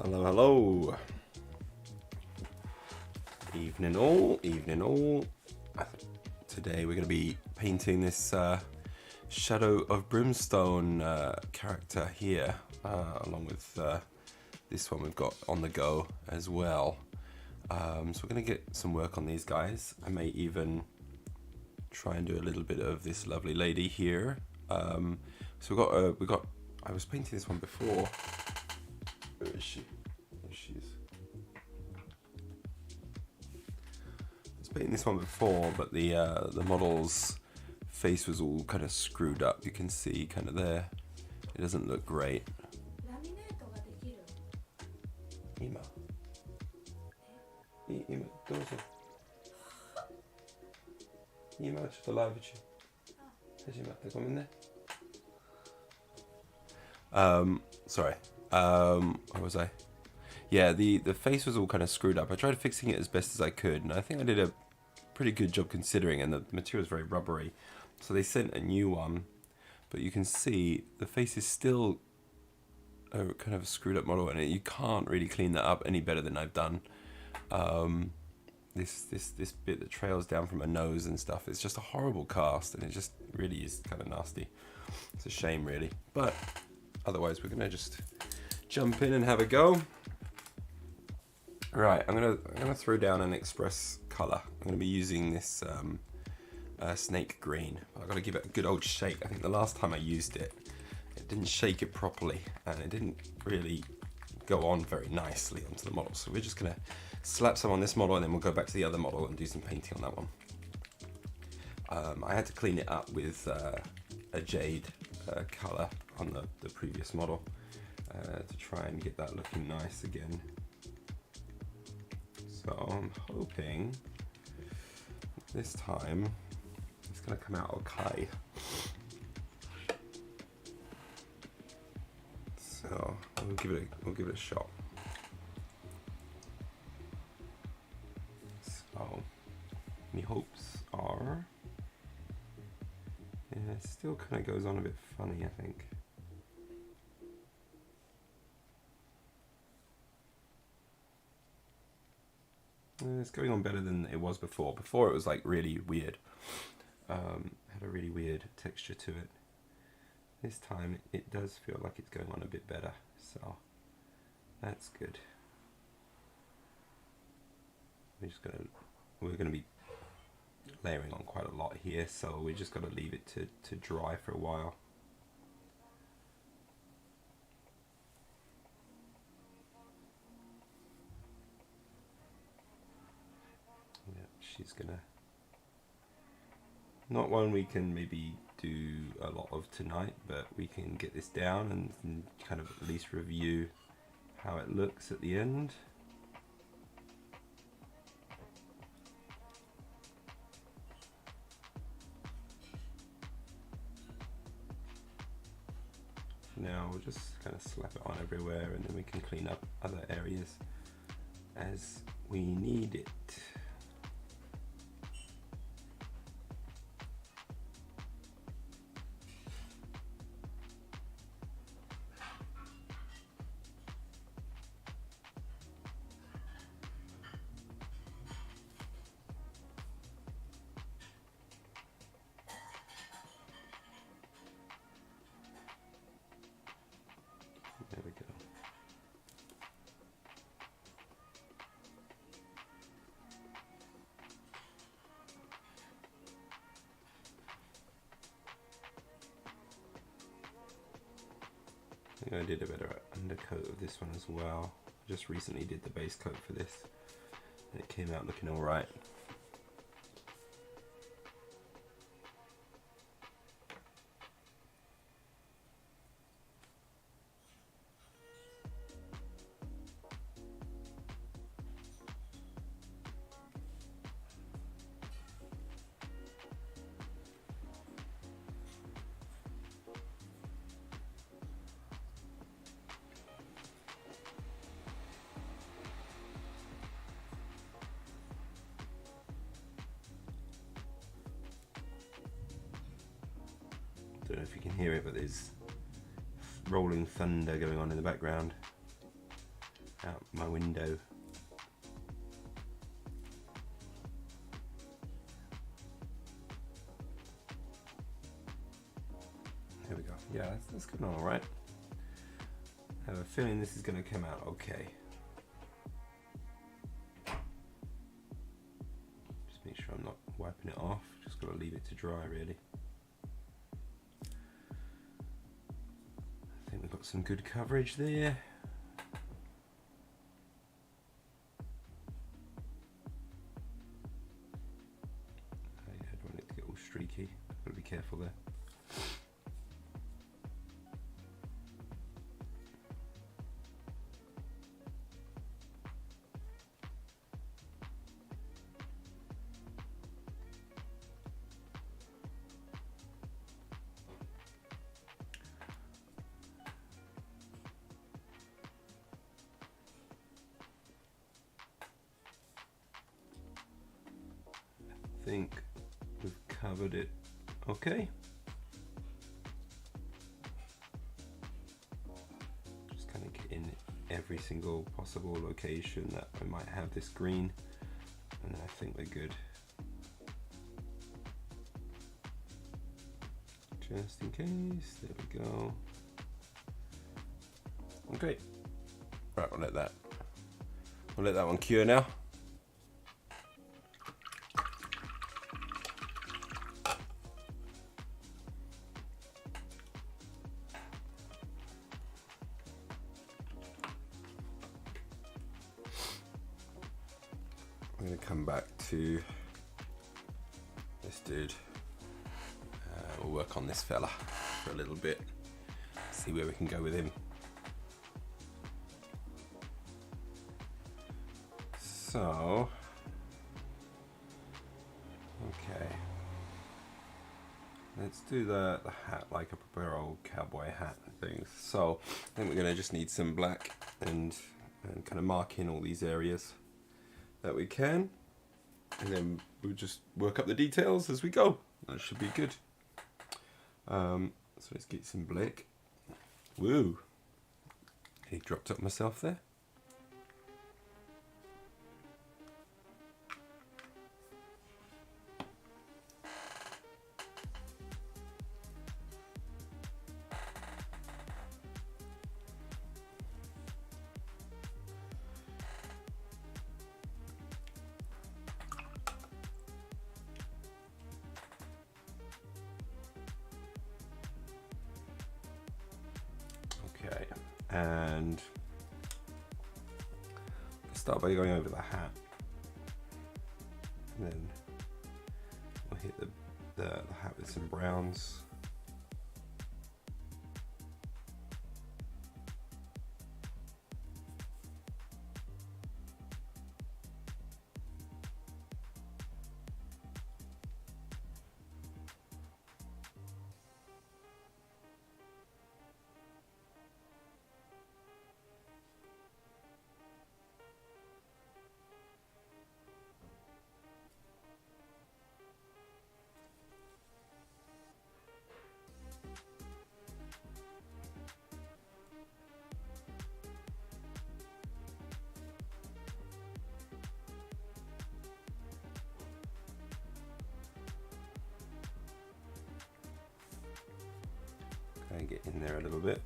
Hello, hello. Evening all, evening all. Today we're going to be painting this Shadow of Brimstone character here, along with this one we've got on the go as well. So we're going to get some work on these guys. I may even try and do a little bit of this lovely lady here. So we got. I was painting this one before. Where is she? There she is. I was painting this one before, but the model's face was all kind of screwed up. You can see kind of there. It doesn't look great. Ima. Ima, どうぞ。今ちょっとライブ中。始まってごめんね。Sorry. Where was I? Yeah, the face was all kind of screwed up. I tried fixing it as best as I could, and I think I did a pretty good job considering, and the material is very rubbery. So they sent a new one, but you can see the face is still a kind of a screwed up model, and you can't really clean that up any better than I've done. This bit that trails down from her nose and stuff, it's just a horrible cast, and it just really is kind of nasty. It's a shame, really. But otherwise, we're gonna just jump in and have a go. Right, I'm gonna throw down an express color. I'm gonna be using this snake green. I've got to give it a good old shake. I think the last time I used it, it didn't shake it properly, and it didn't really go on very nicely onto the model. So we're just gonna slap some on this model, and then we'll go back to the other model and do some painting on that one. I had to clean it up with a jade color on the previous model to try and get that looking nice again. So I'm hoping this time it's going to come out okay. So we'll give it a shot. So my hopes are, yeah, it still kind of goes on a bit funny, I think. It's going on better than it was before. Before it was like really weird. Had a really weird texture to it. This time it does feel like it's going on a bit better, so that's good. We're gonna be layering on quite a lot here, so we just got to leave it to dry for a while. She's gonna, not one we can maybe do a lot of tonight, but we can get this down and kind of at least review how it looks at the end. Now we'll just kind of slap it on everywhere, and then we can clean up other areas as we need it. There we go. I think I did a better undercoat of this one as well. I just recently did the base coat for this, and it came out looking alright. Don't know if you can hear it, but there's rolling thunder going on in the background. out my window. There we go. Yeah, that's going all right. I have a feeling this is going to come out okay. Just make sure I'm not wiping it off. Just got to leave it to dry, really. I think we've got some good coverage there. I don't want it to get all streaky. Got to be careful there. I think we've covered it okay. Just kind of get in every single possible location that I might have this green, and I think we're good. Just in case, there we go. Okay, right, we'll let that one cure now. I'm going to come back to this dude. We'll work on this fella for a little bit, see where we can go with him. So, okay, let's do the hat like a proper old cowboy hat thing. So I think we're going to just need some black and kind of mark in all these areas that we can, and then we'll just work up the details as we go. That should be good. So let's get some black. Woo! He dropped up myself there. Okay, and start by going over the hat, and then we'll hit the hat with some browns. And get in there a little bit.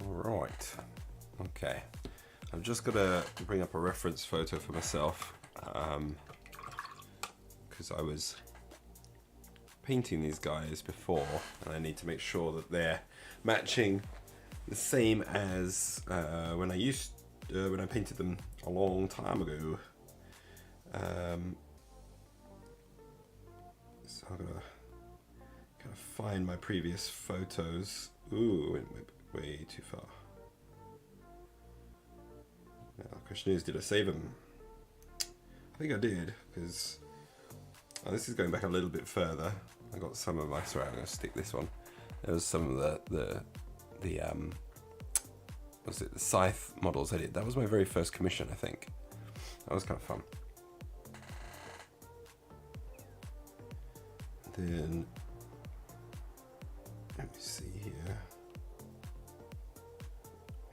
Right, okay, I've just got to bring up a reference photo for myself because I was painting these guys before and I need to make sure that they're matching the same as when I painted them a long time ago. So I'm gonna Kind of find my previous photos. Ooh, went way too far. Now, the question is, did I save them? I think I did, because this is going back a little bit further. I got some of my. Sorry, I'm going to stick this one. There was some of the was it the scythe models I did. That was my very first commission, I think. That was kind of fun. Then let me see here.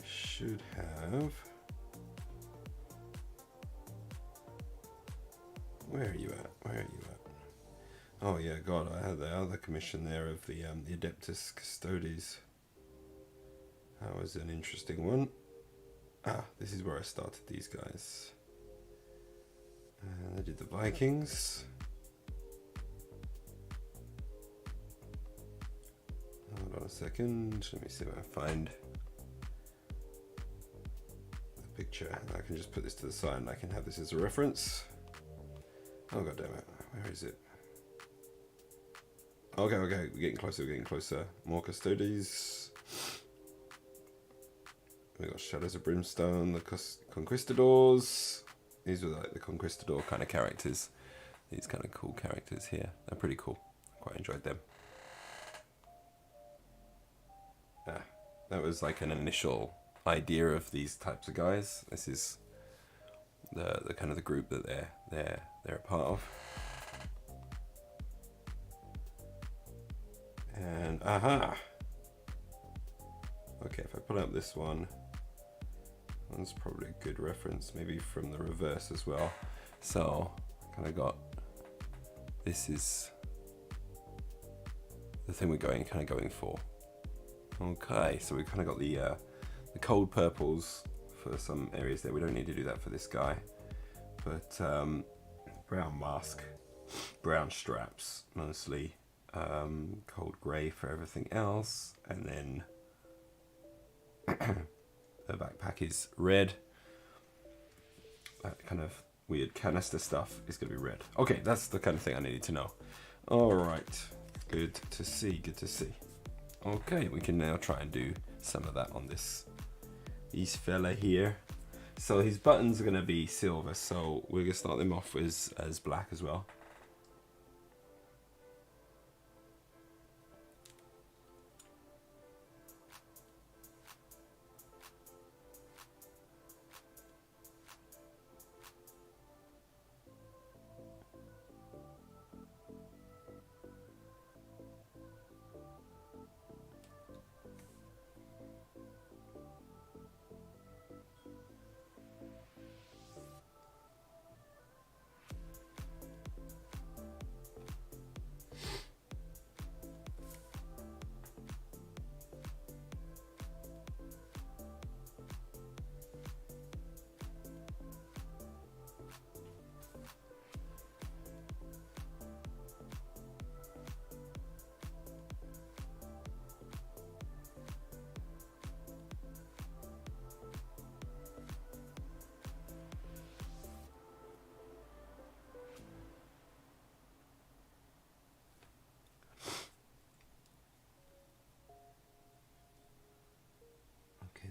I should have. Where are you at? Where are you at? Oh yeah, God, I had the other commission there of the Adeptus Custodes. That was an interesting one. Ah, this is where I started these guys. And I did the Vikings. Hold on a second. Let me see if I can find the picture. I can just put this to the side and I can have this as a reference. Oh, God damn it. Where is it? Okay, we're getting closer, More Custodes. We got Shadows of Brimstone, the Conquistadors. These were like the Conquistador kind of characters. These kind of cool characters here. They're pretty cool. I quite enjoyed them. That was like an initial idea of these types of guys. This is the kind of the group that they're a part of. And aha! Okay, if I pull up this one, that's probably a good reference, maybe from the reverse as well. So, kind of got, this is the thing we're kind of going for. Okay, so we kind of got the cold purples for some areas there. We don't need to do that for this guy, but brown mask, brown straps, mostly. Cold grey for everything else, and then the backpack is red. That kind of weird canister stuff is going to be red. Okay, that's the kind of thing I needed to know. Alright, good to see, good to see. Okay, we can now try and do some of that on this fella here. So his buttons are going to be silver, so we're going to start them off as black as well.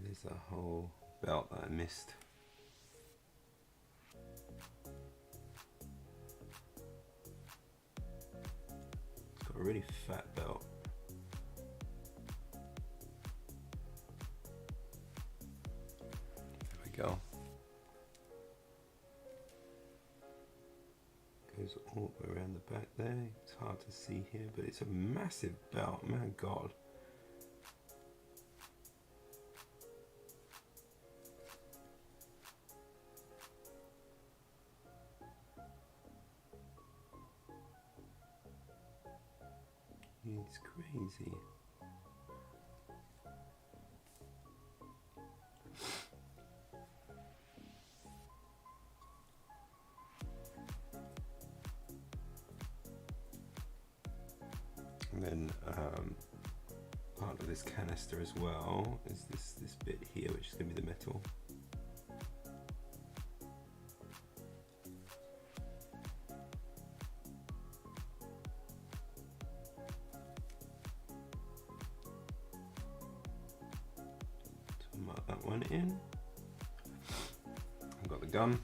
There's a whole belt that I missed. It's got a really fat belt. There we go. Goes all the way around the back there. It's hard to see here, but it's a massive belt, my God. It's crazy. And then part of this canister as well is this bit here, which is going to be the metal. that one in. I've got the gun.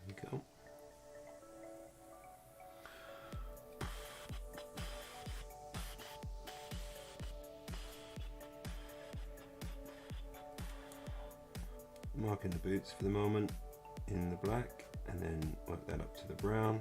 There we go. Marking the boots for the moment in the black, and then work that up to the brown.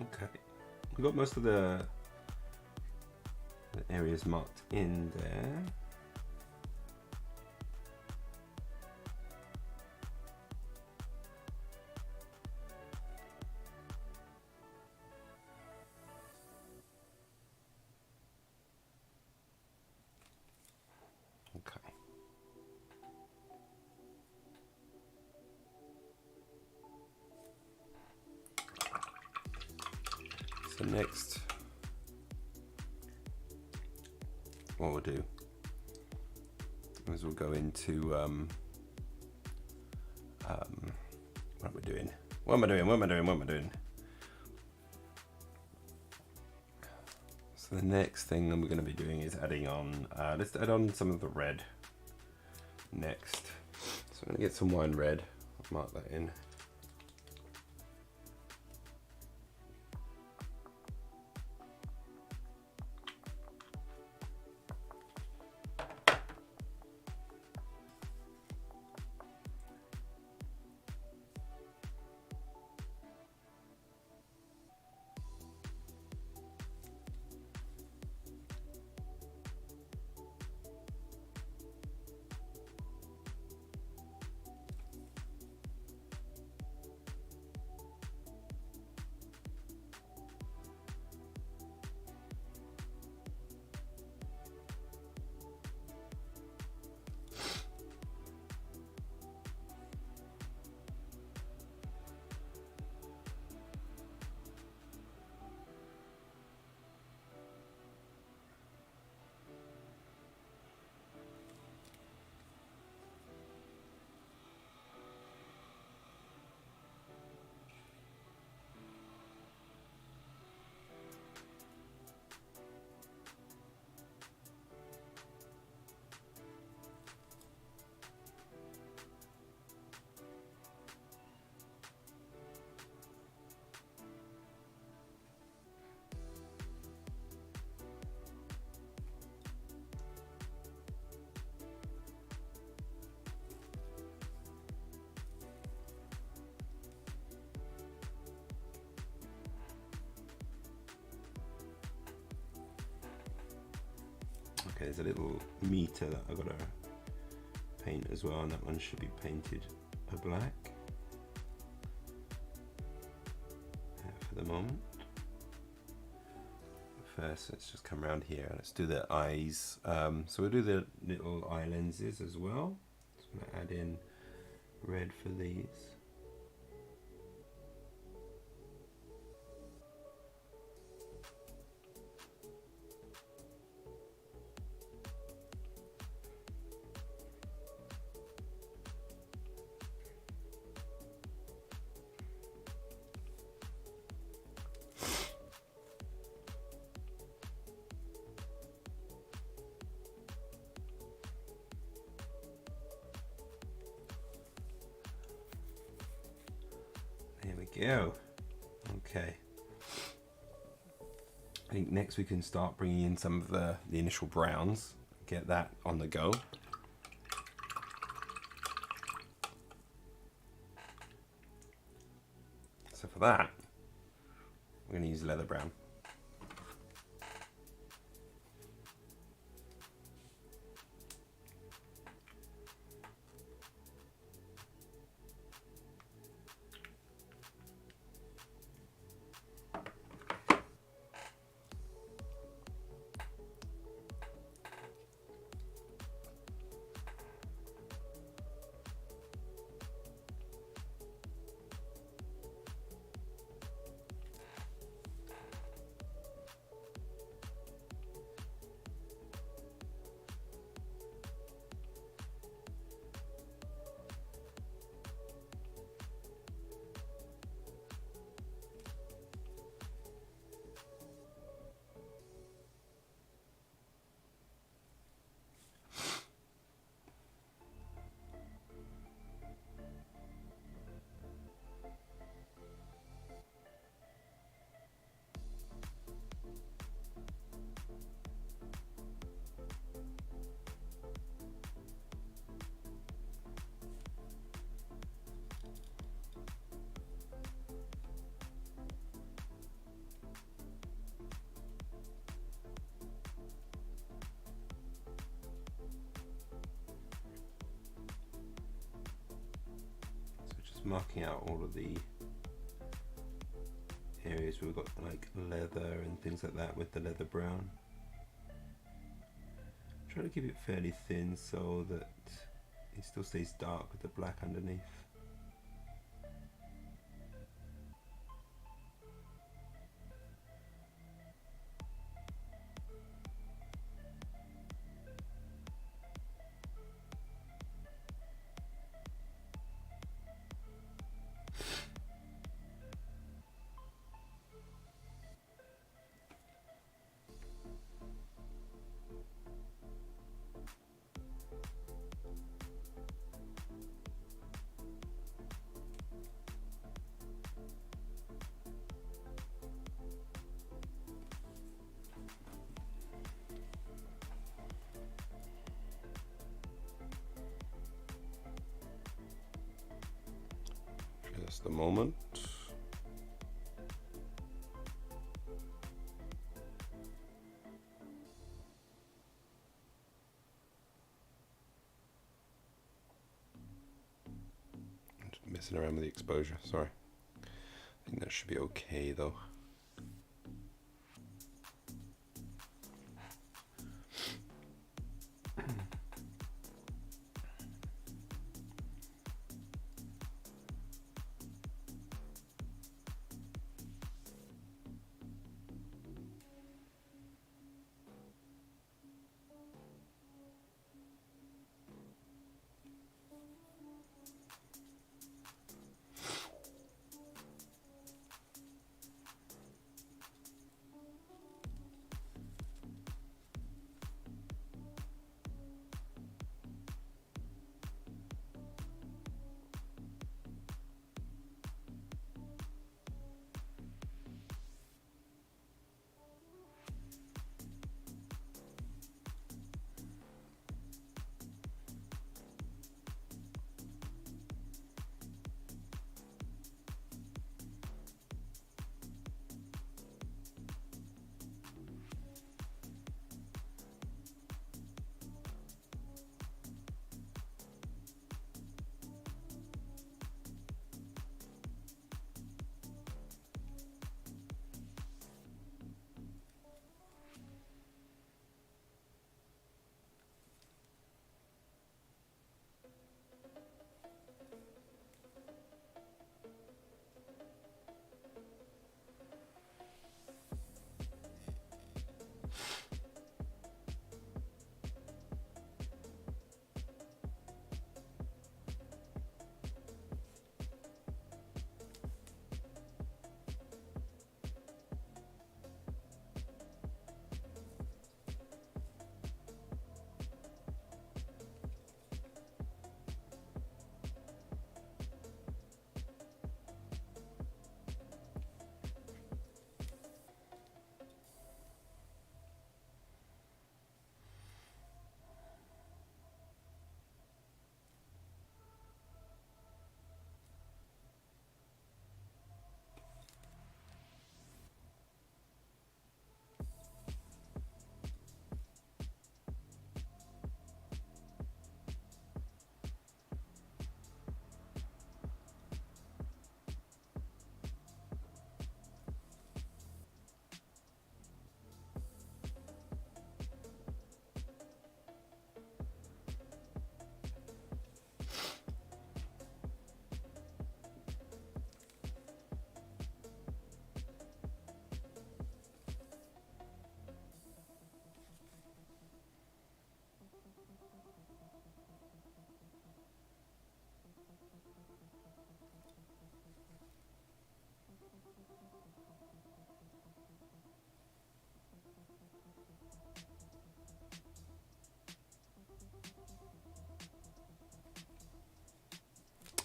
Okay, we've got most of the areas marked in there. So next, what we'll do is we'll go into what am I doing? What am I doing? So the next thing that we're going to be doing is adding on, let's add on some of the red next. So I'm going to get some wine red, I'll mark that in. Okay, there's a little meter that I've got to paint as well, and that one should be painted a black for the moment. First, let's just come around here and let's do the eyes. So we'll do the little eye lenses as well. So I'm going to add in red for these. There we go. Okay. I think next we can start bringing in some of the initial browns. Get that on the go. So for that, we're going to use leather brown. Marking out all of the areas where we've got like leather and things like that with the leather brown. Try to keep it fairly thin so that it still stays dark with the black underneath. the moment. I'm just messing around with the exposure, sorry. I think that should be okay though.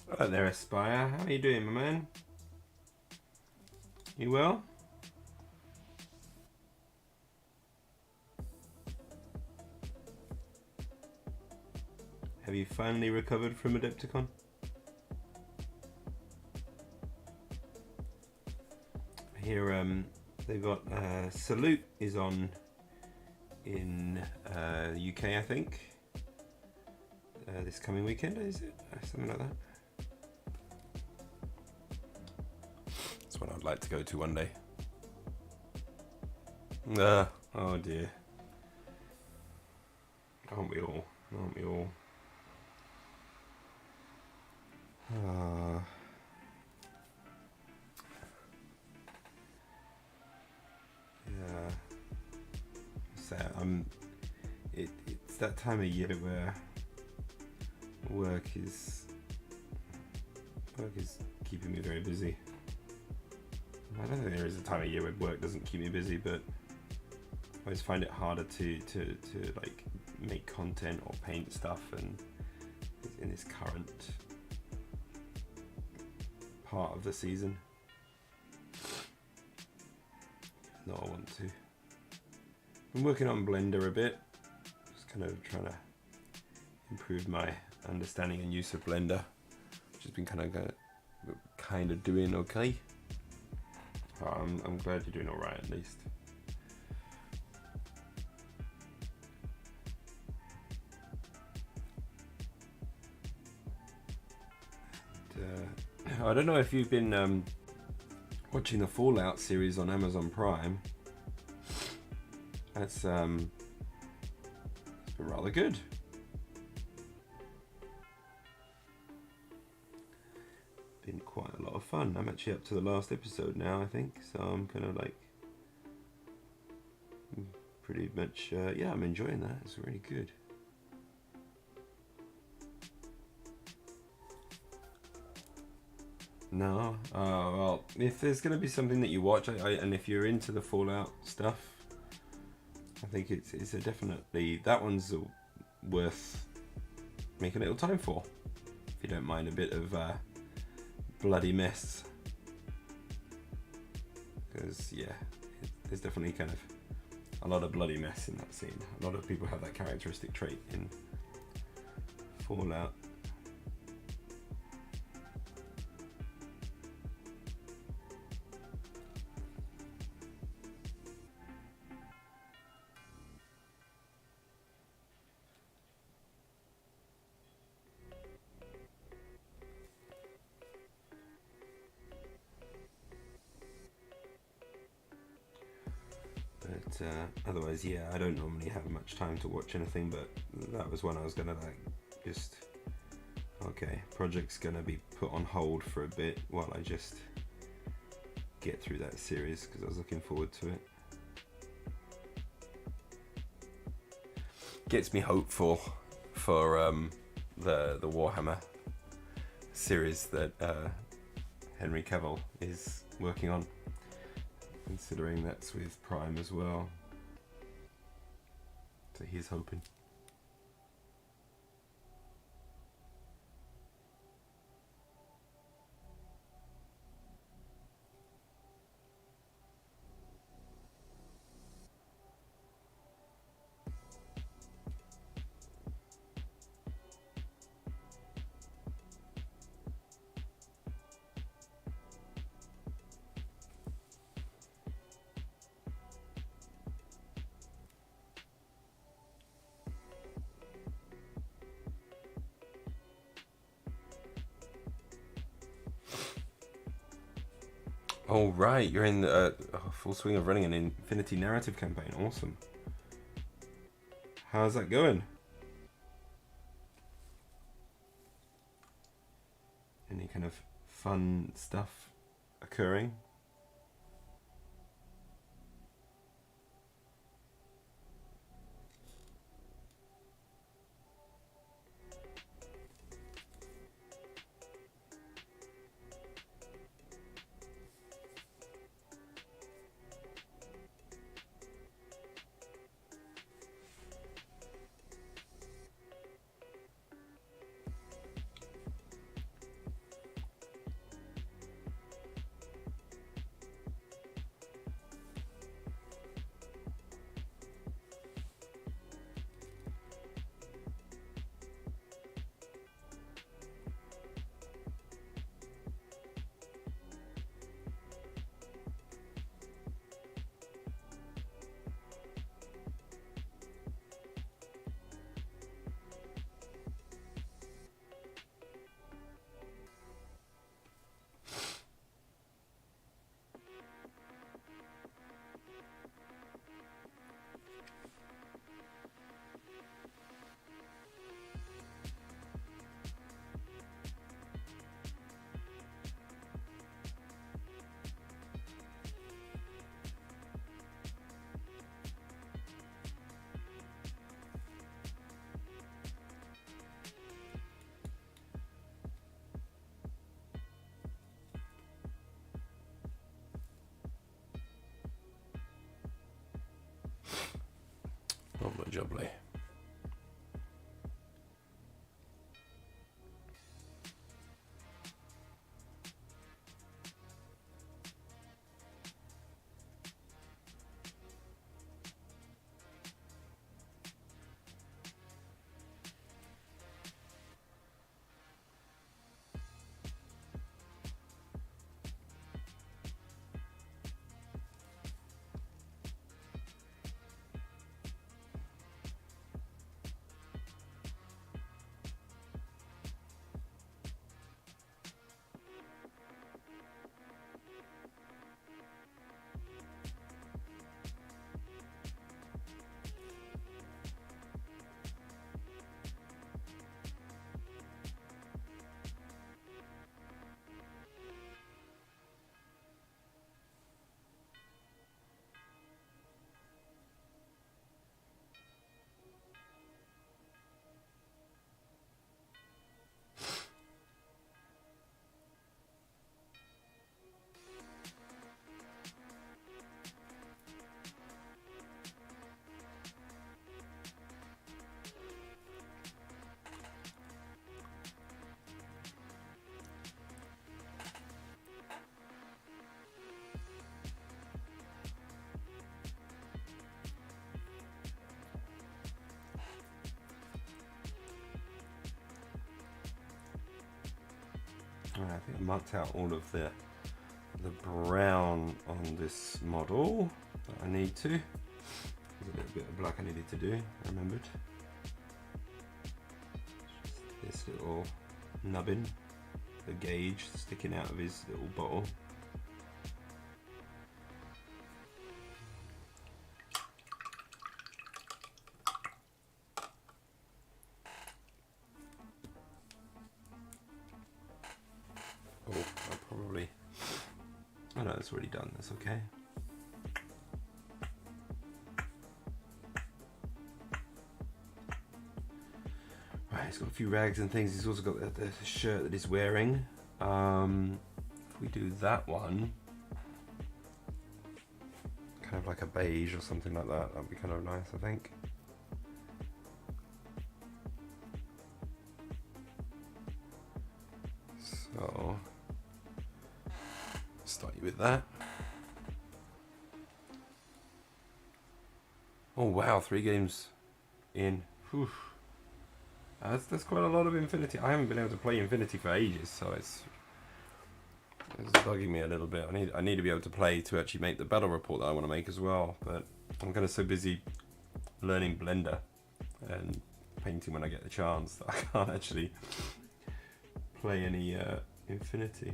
Hello there, Aspire. How are you doing, my man? You well? Have you finally recovered from Adepticon? I hear they've got Salute is on in UK, I think. This coming weekend, is it? Something like that. That's what I'd like to go to one day. Oh dear. Aren't we all? Aren't we all? Yeah. So it's that time of year where work is keeping me very busy. I don't think there is a time of year where work doesn't keep me busy, but I always find it harder to like make content or paint stuff, and in this current part of the season. No, I want to. I'm working on Blender a bit, just kind of trying to improve my understanding and use of Blender, which has been kind kind of doing okay. I'm glad you're doing all right at least. I don't know if you've been watching the Fallout series on Amazon Prime. It's been rather good. Been quite a lot of fun. I'm actually up to the last episode now, I think, so I'm kind of like pretty much yeah, I'm enjoying that. It's really good. No, well, if there's going to be something that you watch, and if you're into the Fallout stuff, I think it's a definitely, that one's worth making a little time for, if you don't mind a bit of bloody mess. Because yeah, there's definitely kind of a lot of bloody mess in that scene. A lot of people have that characteristic trait in Fallout. But otherwise, yeah, I don't normally have much time to watch anything, but that was when I was gonna like just, okay, project's gonna be put on hold for a bit while I just get through that series, because I was looking forward to it. Gets me hopeful for the Warhammer series that Henry Cavill is working on, considering that's with Prime as well. So he's hoping. Oh right, you're in the full swing of running an Infinity narrative campaign. Awesome. How's that going? Any kind of fun stuff occurring? Lovely jubbly. Right, I think I marked out all of the brown on this model that I need to. There's a little bit of black I needed to do, I remembered. Just this little nubbin, the gauge sticking out of his little bottle. Oh, I'll probably... Oh no, it's already done, that's okay. Right, he's got a few rags and things. He's also got the shirt that he's wearing. If we do that one, kind of like a beige or something like that, that'd be kind of nice, I think. So, start you with that. Oh wow, 3 games in. Whew. That's quite a lot of Infinity. I haven't been able to play Infinity for ages, so it's bugging me a little bit. I need to be able to play to actually make the battle report that I want to make as well, but I'm kind of so busy learning Blender and painting when I get the chance that I can't actually play any Infinity.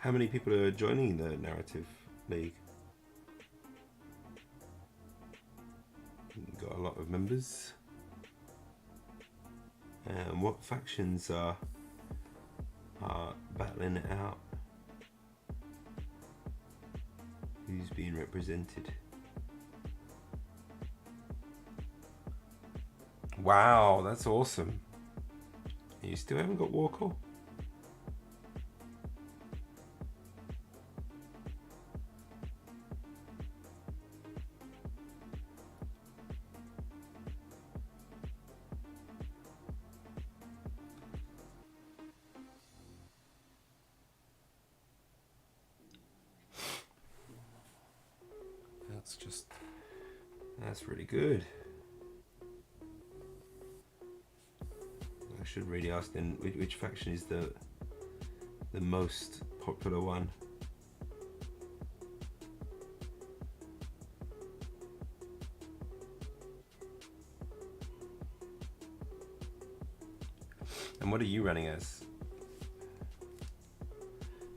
How many people are joining the Narrative League? Got a lot of members. And what factions are battling it out? Who's being represented? Wow, that's awesome. You still haven't got Warcall? That's really good. I should really ask then which faction is the most popular one. And what are you running as?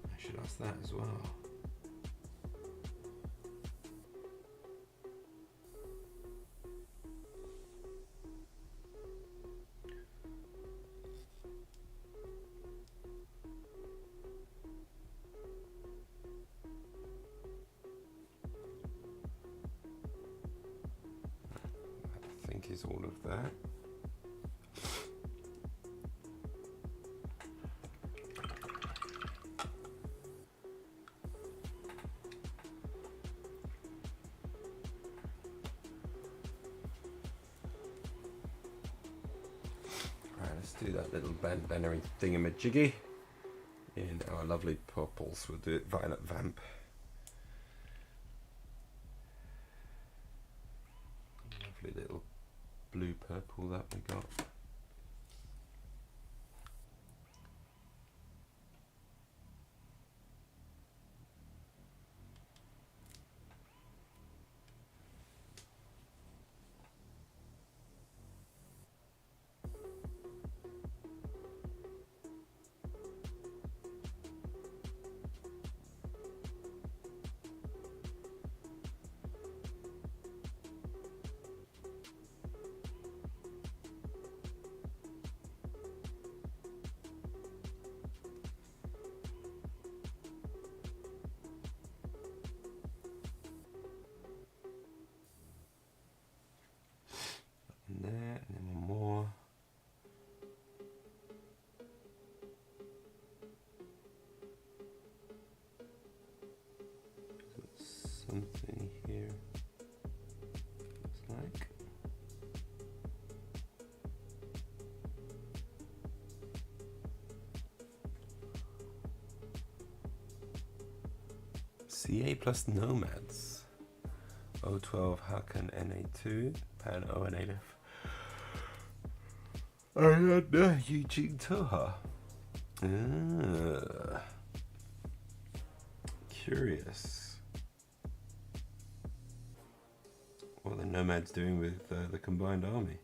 I should ask that as well. I think is all of that. Do that little bannery thingamajiggy in our lovely purples. We'll do it Violet Vamp. Lovely little blue purple that we got. CA plus nomads. O12 Hakan NA2 Pan O native. Ariana Eugene Toha. Curious. What are the nomads doing with the combined army?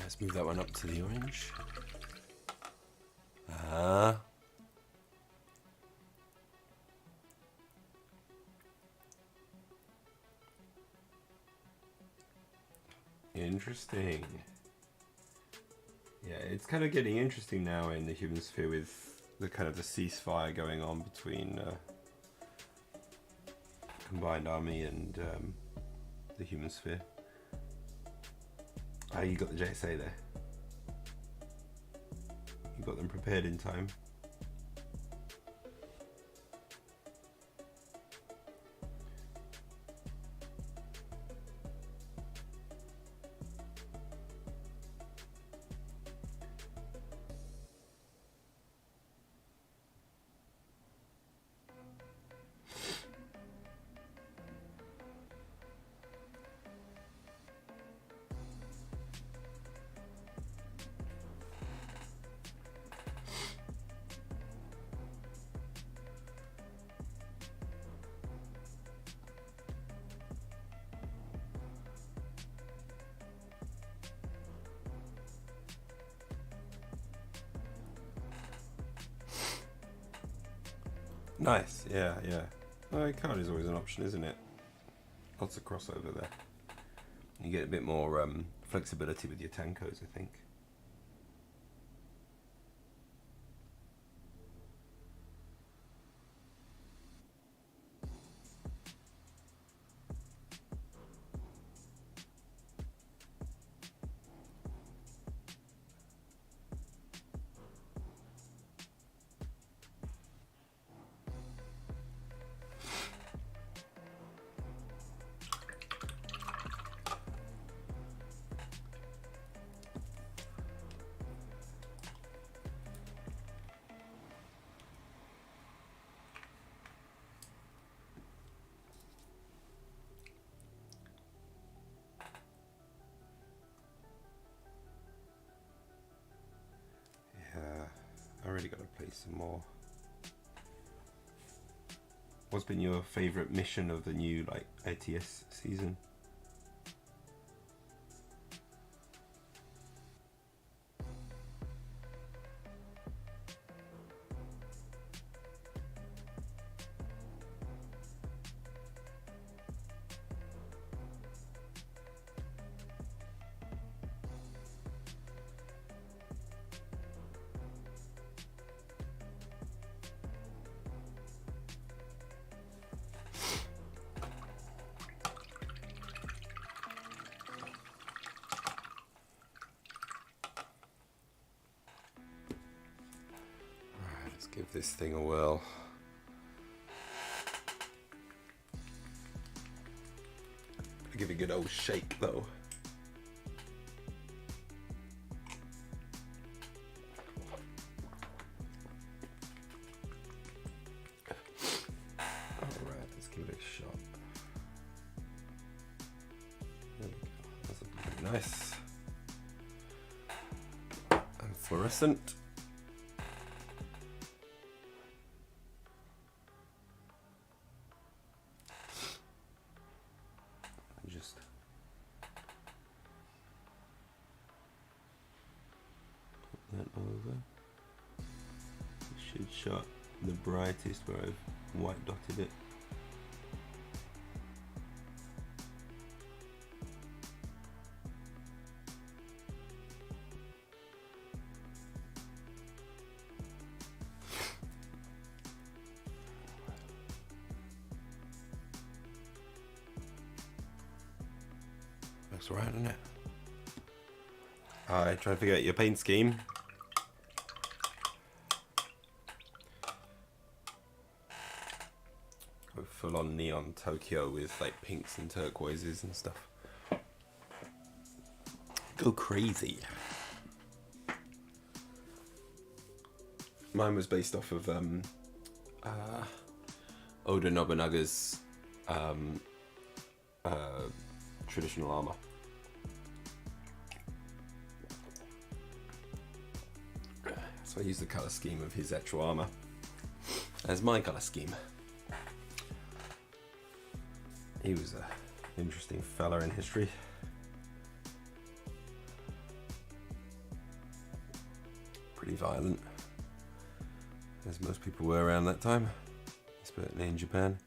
Let's move that one up to the orange. Interesting. Yeah, it's kind of getting interesting now in the human sphere with the kind of the ceasefire going on between combined army and the human sphere. Ah, you got the JSA there. You got them prepared in time. Nice, yeah. Card is always an option, isn't it? Lots of crossover there. You get a bit more flexibility with your tankos, I think. I really got to play some more. What's been your favourite mission of the new ATS season? Give this thing a whirl. Give it a good old shake though. Alright, let's give it a shot. There we go. That's looking nice. And fluorescent. Just put that over. Should shot the brightest where I've white dotted it. Looks right, doesn't it? Alright, trying to figure out your paint scheme. Go full on neon Tokyo with like pinks and turquoises and stuff. Go crazy. Mine was based off of Oda Nobunaga's traditional armor. So I used the color scheme of his actual armor as my color scheme. He was an interesting fella in history. Pretty violent, as most people were around that time, especially in Japan.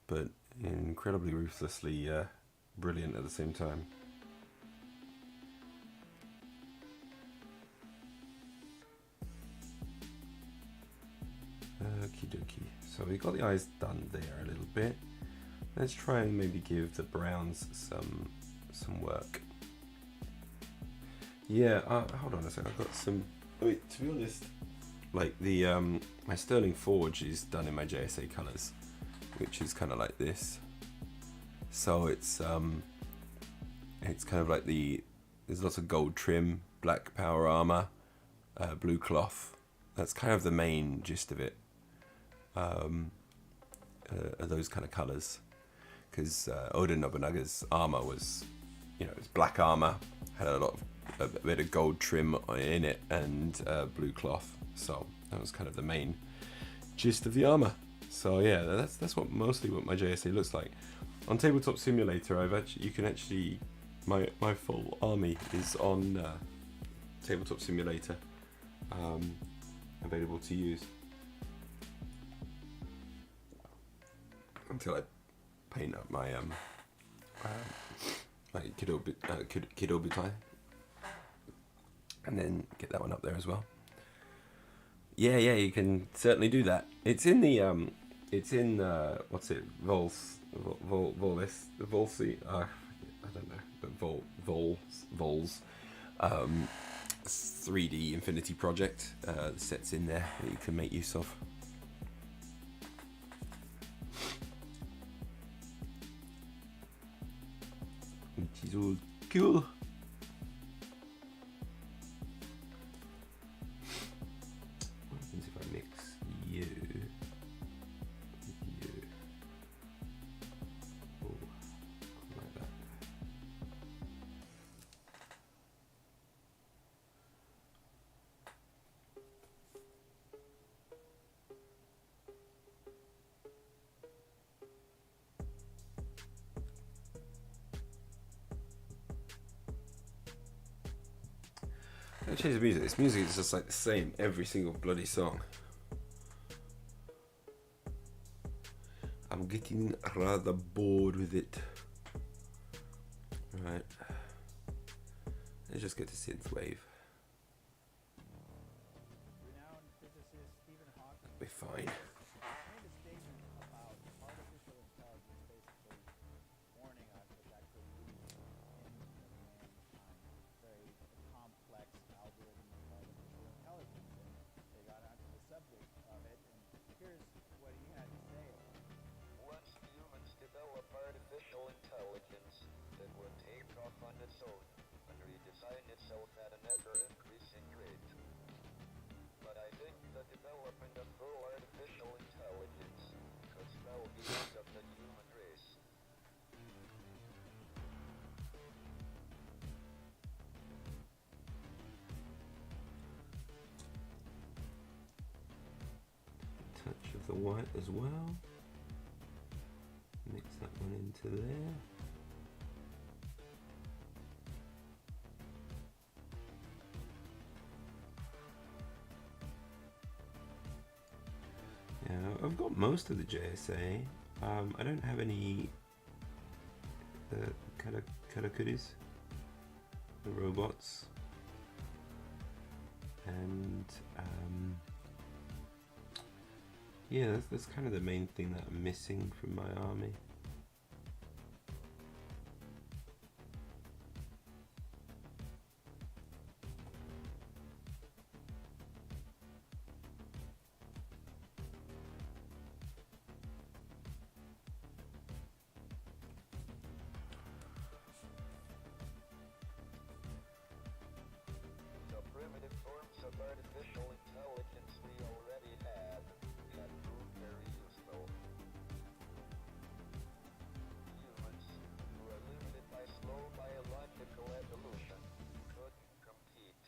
But incredibly ruthlessly brilliant at the same time. Okie dokie. So we got the eyes done there a little bit. Let's try and maybe give the browns some work. Yeah, hold on a second. I've got some. Wait, to be honest, like the my Sterling Forge is done in my JSA colors, which is kind of like this. So it's kind of like there's lots of gold trim, black power armor, blue cloth. That's kind of the main gist of it. Are those kind of colors, because Oda Nobunaga's armor was, you know, it was black armor, had a bit of gold trim in it, and blue cloth. So that was kind of the main gist of the armor. So yeah, that's mostly what my JSA looks like. On Tabletop Simulator, you can actually, my full army is on Tabletop Simulator, available to use. Until I paint up my Kidobutai, and then get that one up there as well. Yeah, you can certainly do that. It's in the what's it, Volsi, I don't know, but Vols 3D Infinity project. The set's in there that you can make use of. Which is all cool. What happens if I mix you with you? Oh, like that. Let's change the music. This music is just like the same every single bloody song. I'm getting rather bored with it. Right. Let's just get to synthwave. That'll be fine. intelligence that would take off on its own and redesign itself at an ever-increasing rate. But I think the development of full artificial intelligence could spell the end of the human race. Touch of the white as well. Mix that one into there. Yeah, I've got most of the JSA. I don't have any katakuris, the robots, and yeah, that's kind of the main thing that I'm missing from my army. The primitive forms of artificial intelligence we already had proved very useful. Humans, who are limited by slow biological evolution, couldn't compete.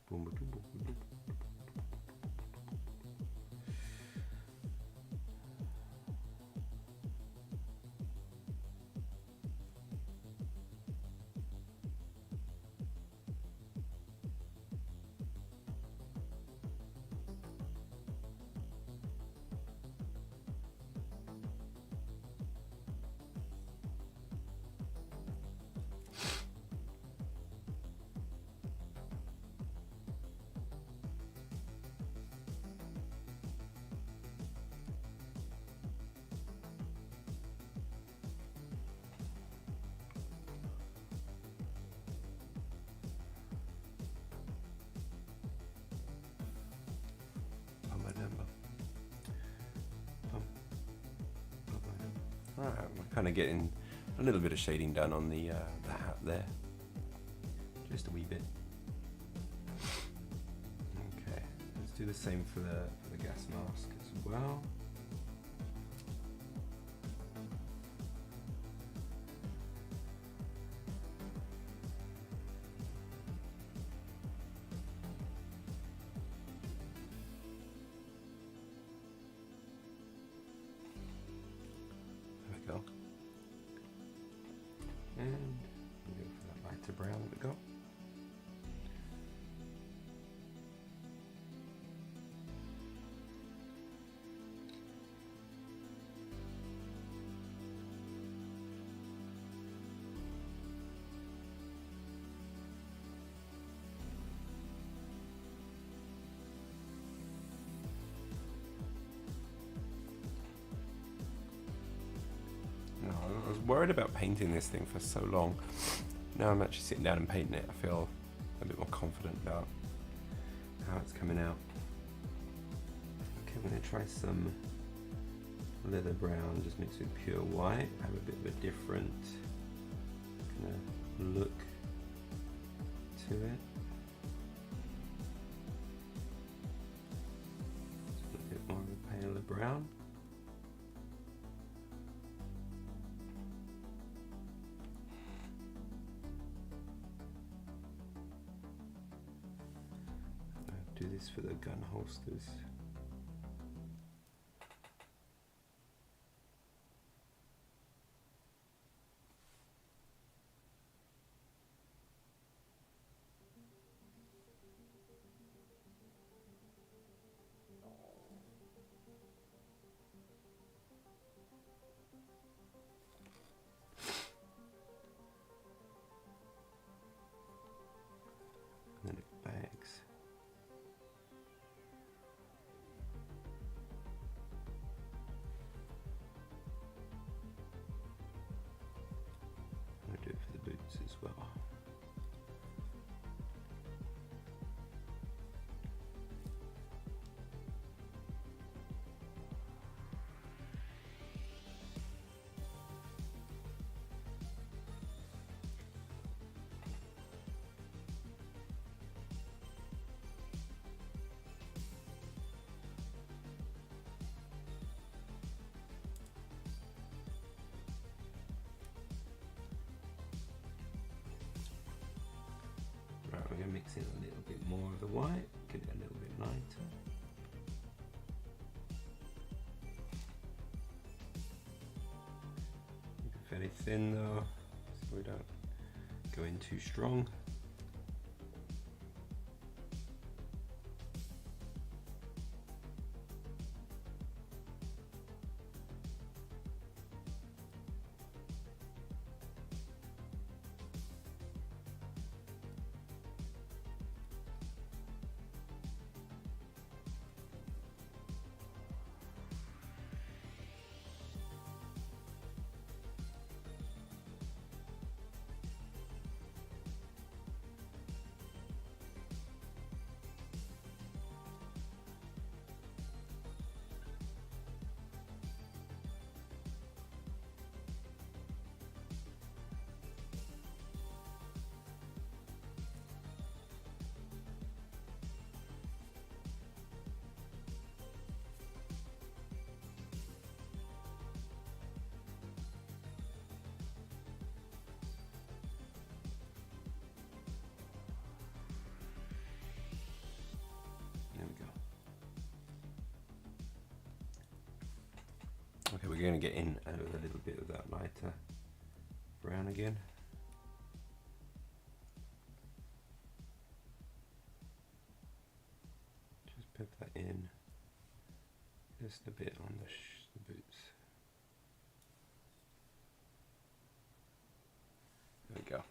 Boom, boom, boom, boom. Alright, we're kind of getting a little bit of shading done on the hat there. Just a wee bit. Okay, let's do the same for the gas mask as well. There we go. No, I was worried about painting this thing for so long. Now I'm actually sitting down and painting it. I feel a bit more confident about how it's coming out. Okay, I'm going to try some leather brown, just mixed with pure white. Have a bit of a different kind of look to it. Just a bit more of a paler brown. Do this for the gun holsters. And then it bags. I'm going to do it for the boots as well. Right, we're going to mix in a little bit more of the white, get it a little bit lighter. Keep it fairly thin though, so we don't go in too strong. Okay, we're going to get in with a little bit of that lighter brown again. Just put that in just a bit on the boots. There we go.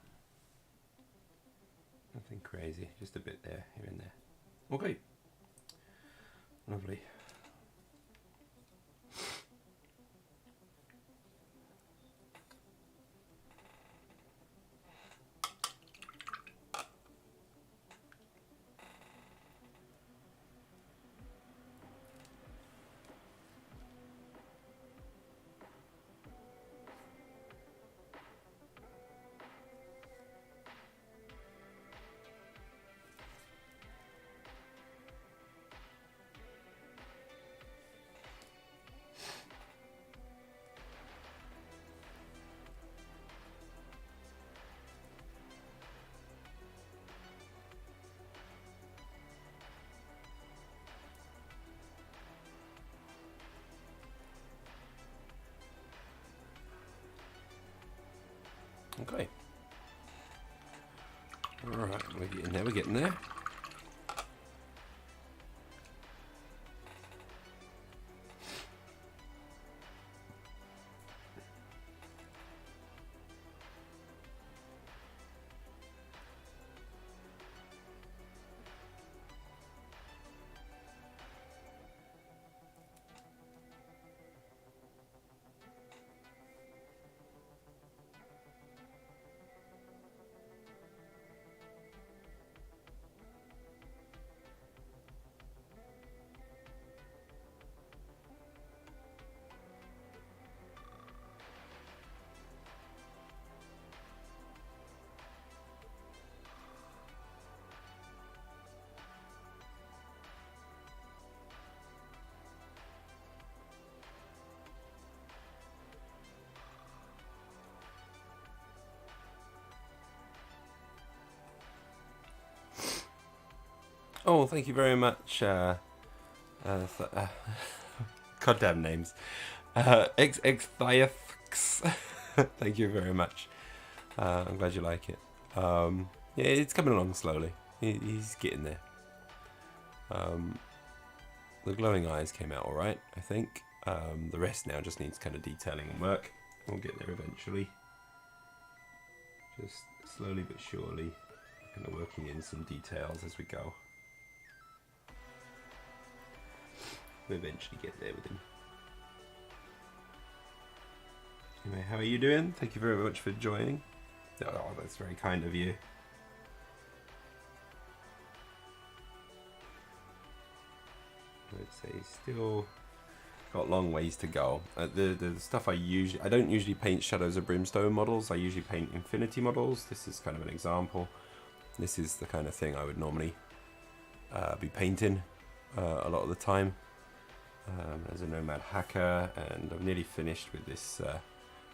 Nothing crazy, just a bit there, here and there. Okay, lovely. Okay. Alright, we're getting there, we're getting there. Oh, thank you very much. Goddamn names. X. Thank you very much. I'm glad you like it. Yeah, it's coming along slowly. He's getting there. The glowing eyes came out alright, I think. The rest now just needs kind of detailing and work. We'll get there eventually. Just slowly but surely, kind of working in some details as we go. We'll eventually get there with him. Anyway, how are you doing? Thank you very much for joining. Oh, that's very kind of you. Let's say still got long ways to go. The stuff I don't usually paint Shadows of Brimstone models. I usually paint Infinity models. This is kind of an example. This is the kind of thing I would normally be painting a lot of the time. As a nomad hacker, and I'm nearly finished with this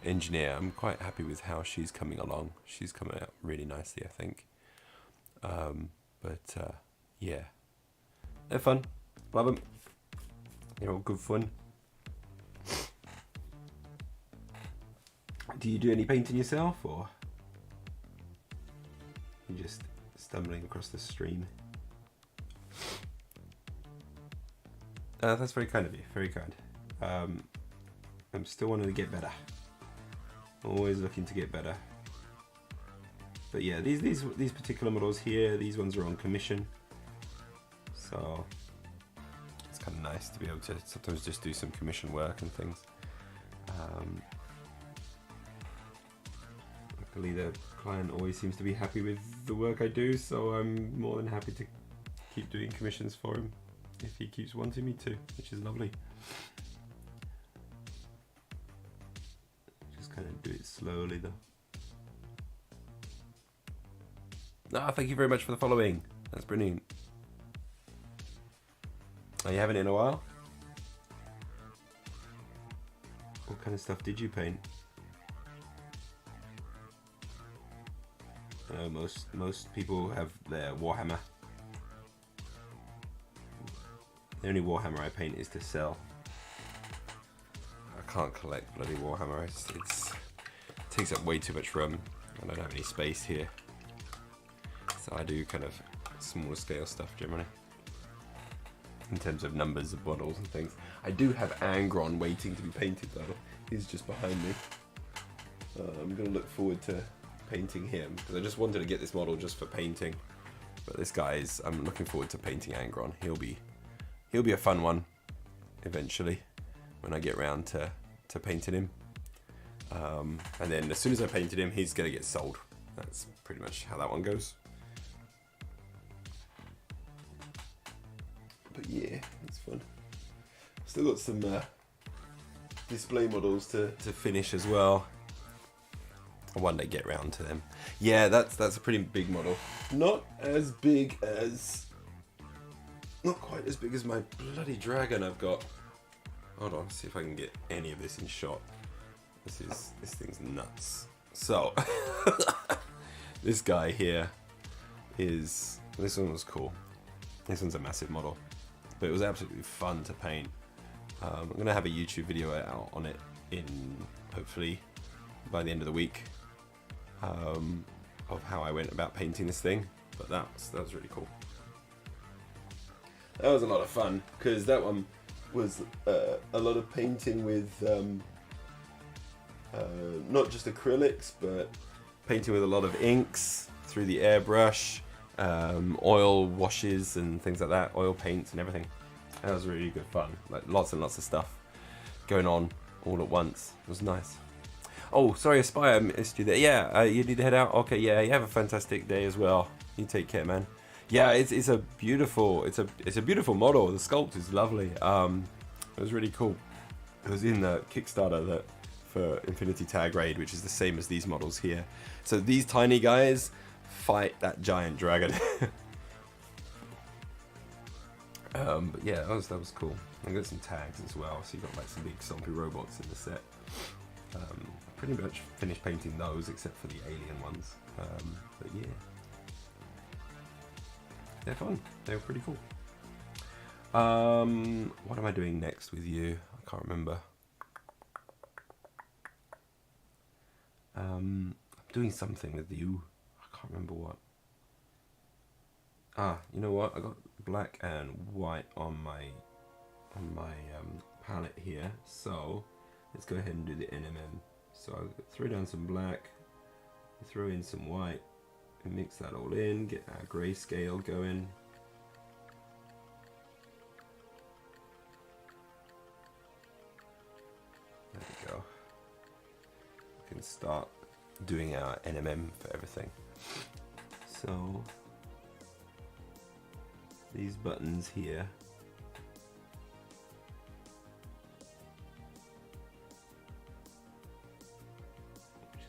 engineer. I'm quite happy with how she's coming along. She's coming out really nicely, I think. Yeah, they're fun. Love them. They're all good fun. Do you do any painting yourself, or you just stumbling across the stream? That's very kind of you, very kind. I'm still wanting to get better. Always looking to get better. But yeah, these particular models here, these ones are on commission. So it's kind of nice to be able to sometimes just do some commission work and things. Luckily the client always seems to be happy with the work I do, so I'm more than happy to keep doing commissions for him if he keeps wanting me to, which is lovely. Just kind of do it slowly though. Thank you very much for the following. That's brilliant. Oh, you haven't in a while? What kind of stuff did you paint? Most people have their Warhammer. The only Warhammer I paint is to sell. I can't collect bloody Warhammer. It takes up way too much room. I don't have any space here. So I do kind of smaller scale stuff generally. In terms of numbers of models and things. I do have Angron waiting to be painted though. He's just behind me. I'm going to look forward to painting him because I just wanted to get this model just for painting. But this guy is, I'm looking forward to painting Angron. He'll be a fun one eventually when I get around to painting him. And then as soon as I painted him, he's going to get sold. That's pretty much how that one goes. But yeah, it's fun. Still got some display models to finish as well. I'll one day get round to them. Yeah, that's a pretty big model. Not quite as big as my bloody dragon I've got. Hold on, see if I can get any of this in shot. This thing's nuts. So this guy here this one was cool. This one's a massive model, but it was absolutely fun to paint. I'm gonna have a YouTube video out on it in hopefully by the end of the week. of how I went about painting this thing, but that was really cool. That was a lot of fun because that one was a lot of painting with not just acrylics, but painting with a lot of inks through the airbrush, oil washes and things like that, oil paints and everything. That was really good fun. Like lots and lots of stuff going on all at once. It was nice. Oh, sorry, Aspire, I missed you there. Yeah, you need to head out. Okay, yeah, you have a fantastic day as well. You take care, man. Yeah, it's a beautiful model. The sculpt is lovely. It was really cool. It was in the Kickstarter that for Infinity Tag Raid, which is the same as these models here. So these tiny guys fight that giant dragon. But yeah, that was cool. I got some tags as well, so you got like some big zombie robots in the set. Pretty much finished painting those except for the alien ones. But yeah, they're fun. They were pretty cool. What am I doing next with you? I can't remember. I'm doing something with you. I can't remember what. Ah, you know what? I got black and white on my palette here. So let's go ahead and do the NMM. So I'll throw down some black, throw in some white, and mix that all in. Get our grayscale going. There we go. We can start doing our NMM for everything. So these buttons here,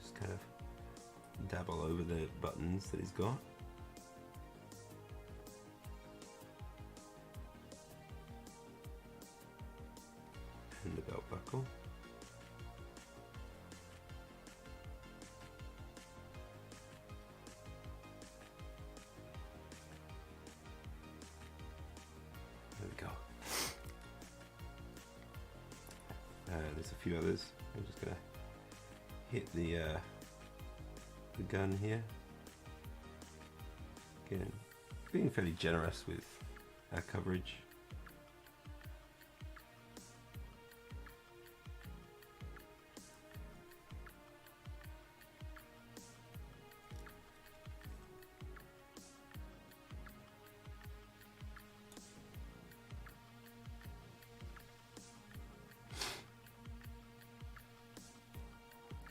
just kind of dabble over the buttons that he's got. And the belt buckle. There we go. There's a few others. I'm just gonna hit the gun here. Again, being fairly generous with our coverage.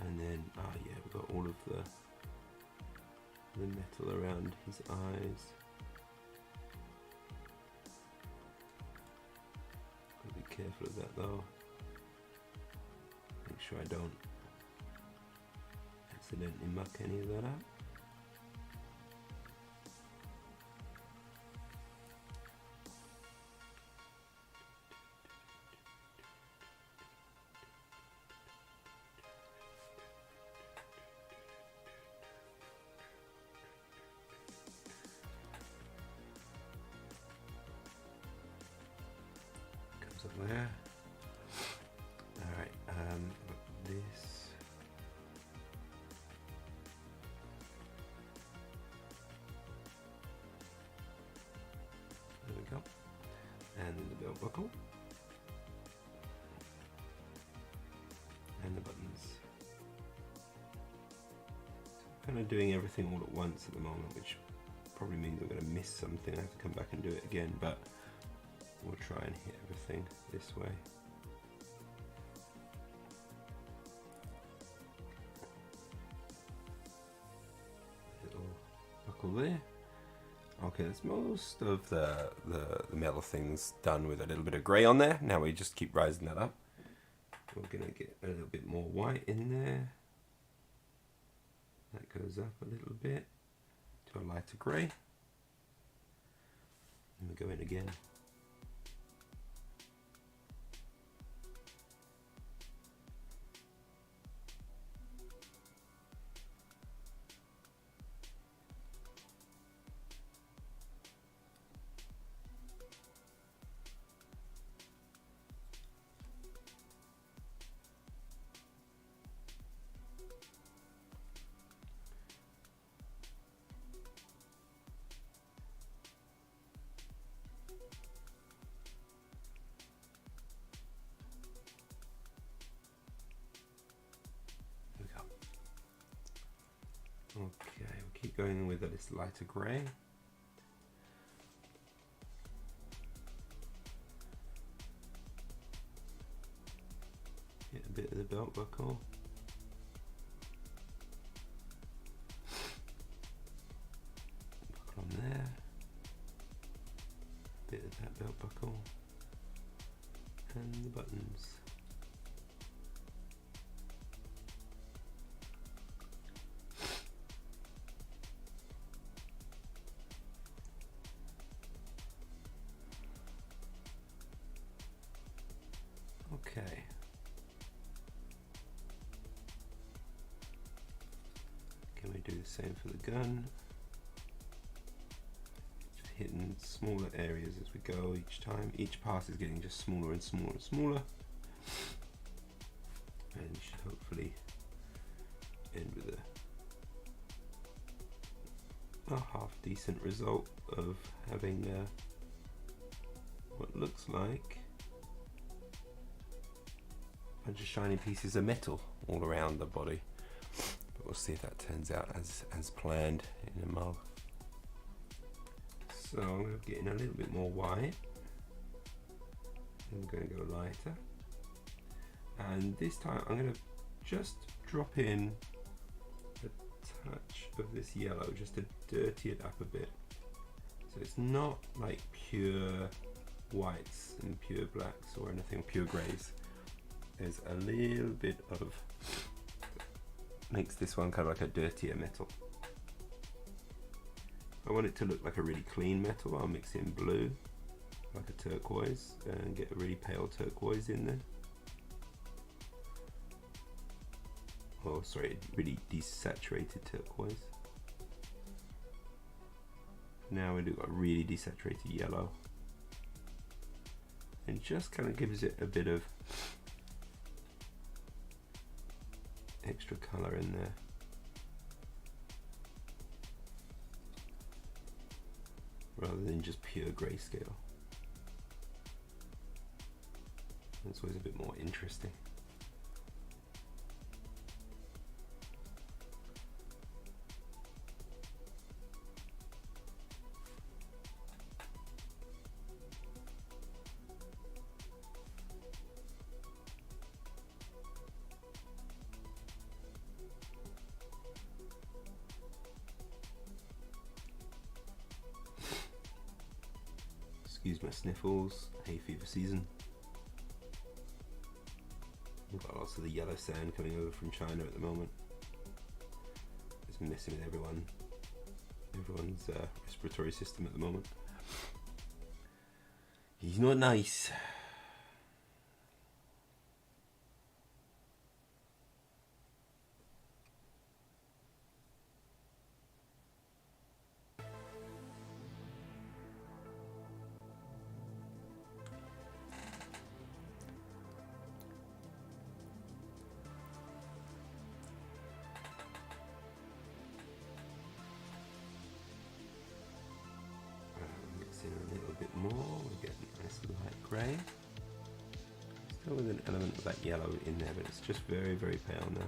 And then, yeah, we've got all of the metal around his eyes. Gotta be careful of that though. Make sure I don't accidentally muck any of that up. Up there. Alright, this. There we go. And then the belt buckle. And the buttons. So kind of doing everything all at once at the moment, which probably means I'm going to miss something. I have to come back and do it again, but we'll try and hit everything this way. Little buckle there. Okay, that's most of the metal things done with a little bit of grey on there. Now we just keep rising that up. We're gonna get a little bit more white in there. That goes up a little bit to a lighter grey. And we go in again. Okay, we'll keep going with this lighter grey. Get a bit of the belt buckle. Buckle on there. Bit of that belt buckle. And the buttons. Okay. Can we do the same for the gun? Just hitting smaller areas as we go each time. Each pass is getting just smaller and smaller and smaller. And should hopefully end with a half decent result of having what looks like a bunch of shiny pieces of metal all around the body. But we'll see if that turns out as planned in a mug. So I'm going to get in a little bit more white. And we're going to go lighter. And this time I'm going to just drop in a touch of this yellow just to dirty it up a bit. So it's not like pure whites and pure blacks or anything, pure greys. There's a little bit of, makes this one kind of like a dirtier metal. I want it to look like a really clean metal. I'll mix in blue, like a turquoise, and get a really pale turquoise in there. Oh, sorry, really desaturated turquoise. Now we do a really desaturated yellow. And just kind of gives it a bit of extra colour in there. Rather than just pure grayscale. That's always a bit more interesting. Excuse my sniffles, hay fever season. We've got lots of the yellow sand coming over from China at the moment. It's messing with everyone's respiratory system at the moment. He's not nice. A little bit more, we get a nice light grey. Still with an element of that yellow in there, but it's just very, very pale now.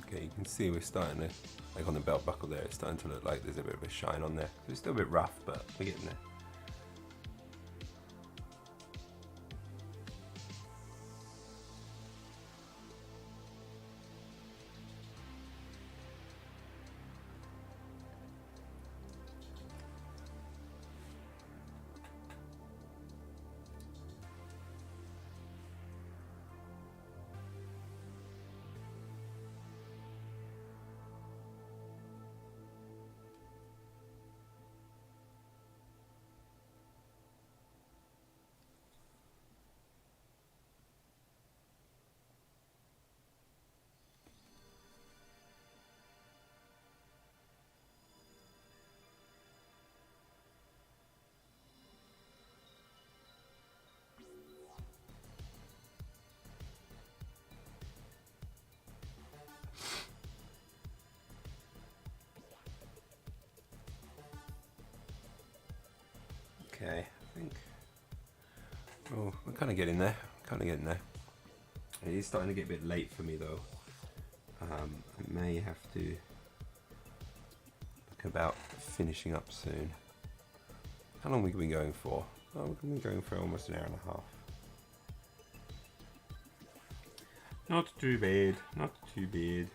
Okay, you can see we're starting to, like on the belt buckle there, it's starting to look like there's a bit of a shine on there. It's still a bit rough, but we're getting there. Okay, I think, oh, we're kind of getting there, It is starting to get a bit late for me though. I may have to look about finishing up soon. How long have we been going for? Oh, we've been going for almost an hour and a half. Not too bad, not too bad.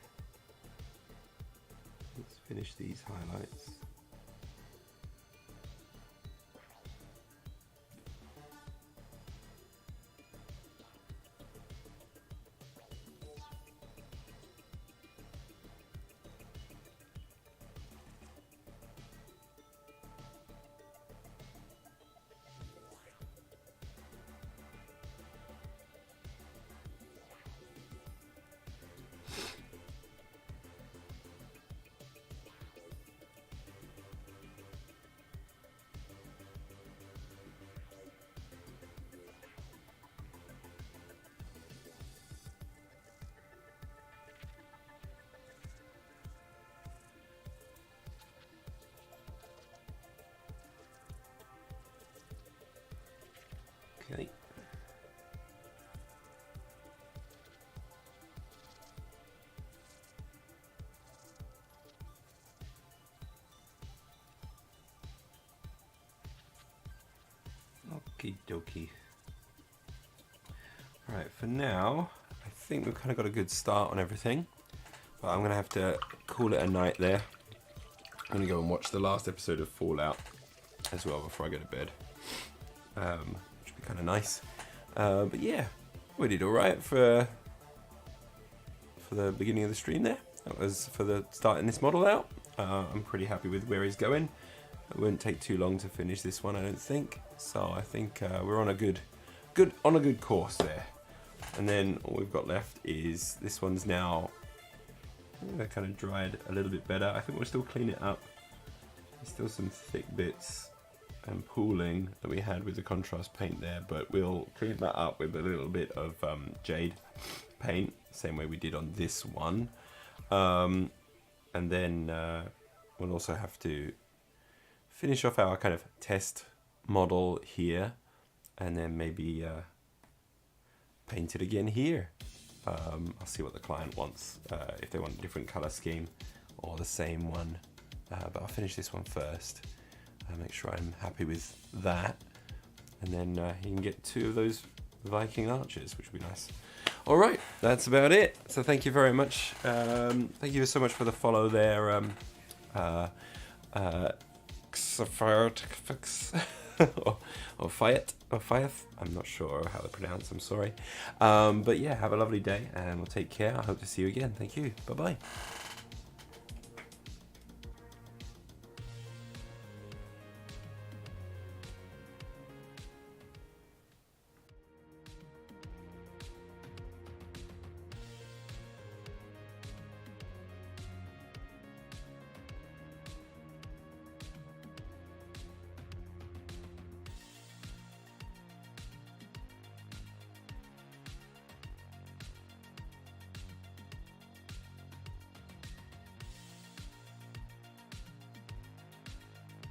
Let's finish these highlights. Okay. Okie dokie. Alright, for now, I think we've kind of got a good start on everything. But I'm going to have to call it a night there. I'm going to go and watch the last episode of Fallout as well before I go to bed. Which would be kind of nice. But yeah, we did alright for the beginning of the stream there. That was for the starting this model out. I'm pretty happy with where he's going. It won't take too long to finish this one, I don't think. So I think we're on a good course there. And then all we've got left is this one's now kind of dried a little bit better. I think we'll still clean it up. There's still some thick bits and pooling that we had with the contrast paint there, but we'll clean that up with a little bit of jade paint, same way we did on this one. And then we'll also have to finish off our kind of test model here, and then maybe paint it again here. I'll see what the client wants, if they want a different color scheme or the same one, but I'll finish this one first. Make sure I'm happy with that, and then he can get 2 of those Viking archers, which would be nice. Alright, that's about it. So thank you very much. Thank you so much for the follow there. or Fiat. I'm not sure how to pronounce, I'm sorry. But yeah, have a lovely day and we'll take care. I hope to see you again. Thank you. Bye bye.